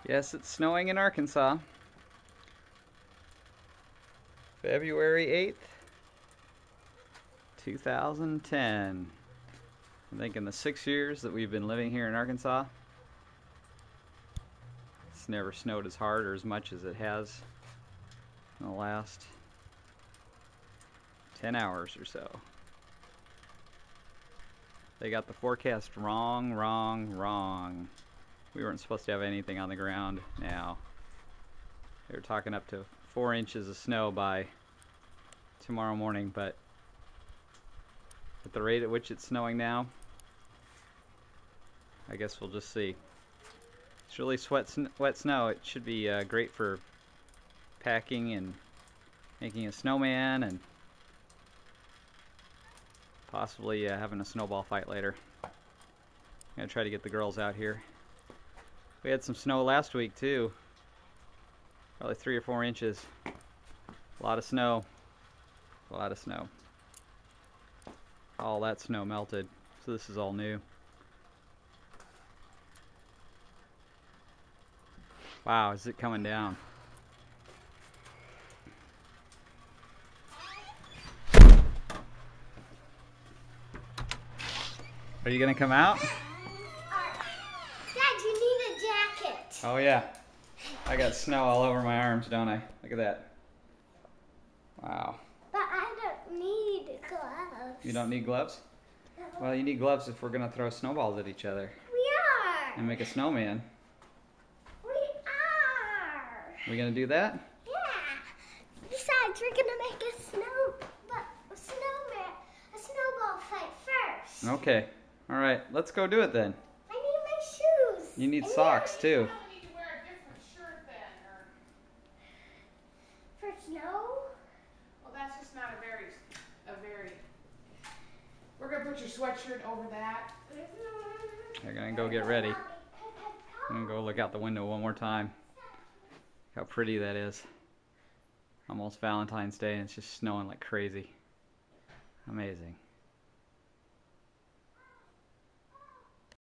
Yes, it's snowing in Arkansas. February 8th, 2010. I think in the 6 years that we've been living here in Arkansas, it's never snowed as hard or as much as it has in the last 10 hours or so. They got the forecast wrong. We weren't supposed to have anything on the ground now. They were talking up to 4 inches of snow by tomorrow morning, but at the rate at which it's snowing now, I guess we'll just see. It's really wet snow. It should be great for packing and making a snowman and possibly having a snowball fight later. I'm gonna try to get the girls out here. We had some snow last week too. Probably 3 or 4 inches. A lot of snow. A lot of snow. All that snow melted, so this is all new. Wow, is it coming down? Are you gonna come out? Dad, you need a jacket. Oh yeah. I got snow all over my arms, don't I? Look at that. Wow. But I don't need gloves. You don't need gloves? No. Well, you need gloves if we're gonna throw snowballs at each other We are. and make a snowman. We are. We gonna do that? Yeah. Besides, we're gonna make a snowball fight first. Okay. All right. Let's go do it then. I need my shoes. You need And socks too. You probably need to wear a different shirt then, or For snow? well, that's just not a very. We're gonna put your sweatshirt over that. They're gonna go get ready. I'm gonna go look out the window one more time. How pretty that is. Almost Valentine's Day and it's just snowing like crazy. Amazing.